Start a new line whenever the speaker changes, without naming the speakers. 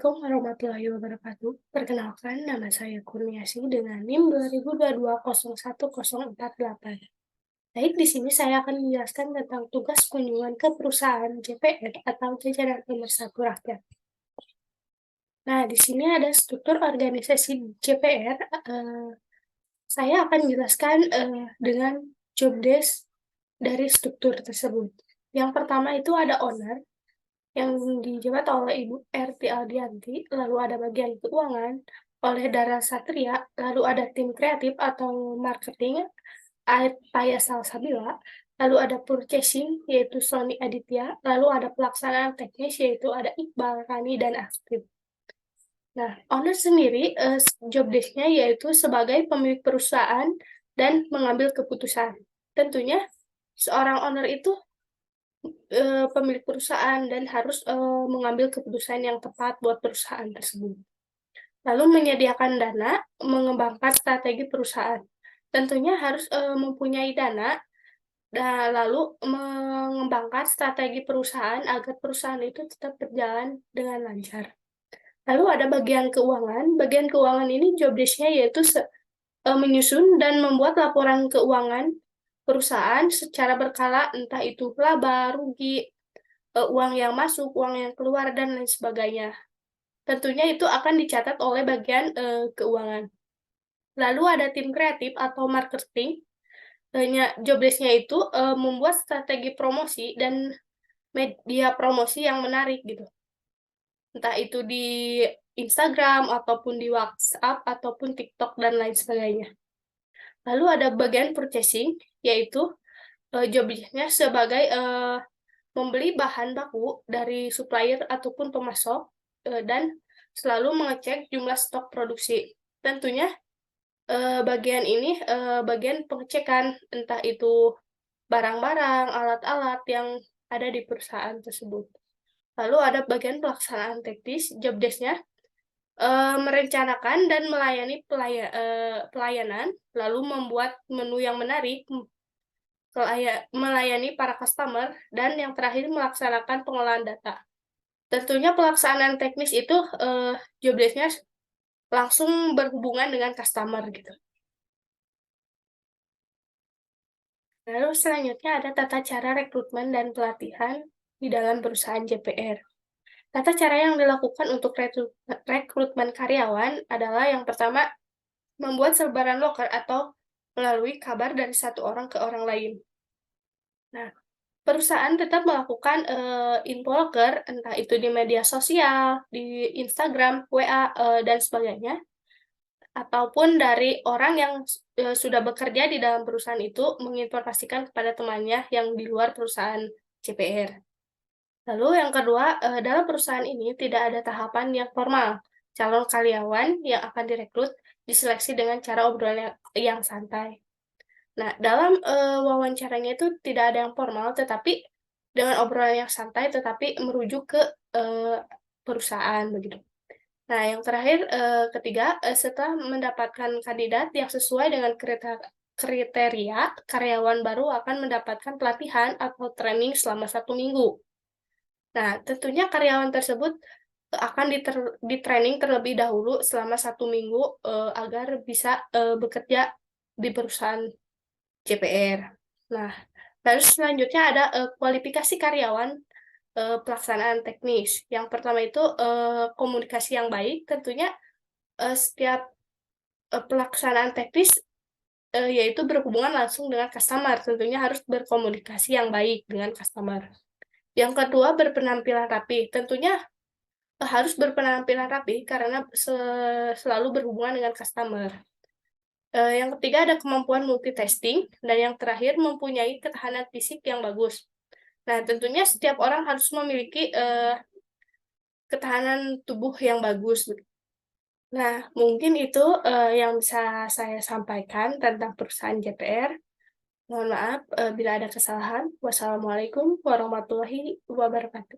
Assalamualaikum warahmatullahi wabarakatuh. Perkenalkan, nama saya Kurniasi dengan NIM 2022-01-048. Baik, di sini saya akan menjelaskan tentang tugas kunjungan ke perusahaan JPR atau Jajaran Pemersatu Rakyat. Nah, di sini ada struktur organisasi JPR. Saya akan menjelaskan dengan job desk dari struktur tersebut. Yang pertama itu ada owner, yang dijabat oleh Ibu Erti Aldianti, lalu ada bagian keuangan oleh Dara Satria, lalu ada tim kreatif atau marketing, Paya Salsabila, lalu ada purchasing, yaitu Sony Aditya, lalu ada pelaksanaan teknis, yaitu ada Iqbal, Rani, dan Astrid. Nah, owner sendiri, job desk-nya yaitu sebagai pemilik perusahaan dan mengambil keputusan. Tentunya, seorang owner itu pemilik perusahaan dan harus mengambil keputusan yang tepat buat perusahaan tersebut. Lalu menyediakan dana, mengembangkan strategi perusahaan. Tentunya harus mempunyai dana, dan lalu mengembangkan strategi perusahaan agar perusahaan itu tetap berjalan dengan lancar. Lalu ada bagian keuangan. Bagian keuangan ini job desk-nya yaitu menyusun dan membuat laporan keuangan perusahaan secara berkala, entah itu laba, rugi, uang yang masuk, uang yang keluar, dan lain sebagainya. Tentunya itu akan dicatat oleh bagian keuangan. Lalu ada tim kreatif atau marketing. Job desk-nya itu membuat strategi promosi dan media promosi yang menarik gitu. Entah itu di Instagram, ataupun di WhatsApp, ataupun TikTok, dan lain sebagainya. Lalu ada bagian purchasing, yaitu job desk-nya sebagai membeli bahan baku dari supplier ataupun pemasok, dan selalu mengecek jumlah stok produksi. Tentunya bagian ini bagian pengecekan, entah itu barang-barang, alat-alat yang ada di perusahaan tersebut. Lalu ada bagian pelaksanaan teknis, job desk-nya merencanakan dan melayani pelayanan, lalu membuat menu yang menarik, melayani para customer, dan yang terakhir melaksanakan pengolahan data. Tentunya pelaksanaan teknis itu job desk-nya langsung berhubungan dengan customer gitu. Lalu selanjutnya ada tata cara rekrutmen dan pelatihan di dalam perusahaan JPR. Tata cara yang dilakukan untuk rekrutmen karyawan adalah yang pertama, membuat selebaran loker atau melalui kabar dari satu orang ke orang lain. Nah, perusahaan tetap melakukan info loker, entah itu di media sosial, di Instagram, WA, dan sebagainya, ataupun dari orang yang sudah bekerja di dalam perusahaan itu menginformasikan kepada temannya yang di luar perusahaan CPR. Lalu yang kedua, dalam perusahaan ini tidak ada tahapan yang formal. Calon karyawan yang akan direkrut diseleksi dengan cara obrolan yang santai. Nah, dalam wawancaranya itu tidak ada yang formal, tetapi dengan obrolan yang santai, tetapi merujuk ke perusahaan begitu. Nah, yang terakhir, ketiga, setelah mendapatkan kandidat yang sesuai dengan kriteria, karyawan baru akan mendapatkan pelatihan atau training selama 1 minggu. Nah, tentunya karyawan tersebut akan di-training terlebih dahulu selama 1 minggu agar bisa bekerja di perusahaan JPR. Nah, lalu selanjutnya ada kualifikasi karyawan pelaksanaan teknis. Yang pertama itu komunikasi yang baik. Tentunya setiap pelaksanaan teknis yaitu berhubungan langsung dengan customer. Tentunya harus berkomunikasi yang baik dengan customer. Yang kedua, berpenampilan rapi. Tentunya harus berpenampilan rapi karena selalu berhubungan dengan customer. Yang ketiga ada kemampuan multitasking, dan yang terakhir mempunyai ketahanan fisik yang bagus. Nah, tentunya setiap orang harus memiliki ketahanan tubuh yang bagus. Nah, mungkin itu yang bisa saya sampaikan tentang perusahaan JPR. Mohon maaf bila ada kesalahan. Wassalamualaikum warahmatullahi wabarakatuh.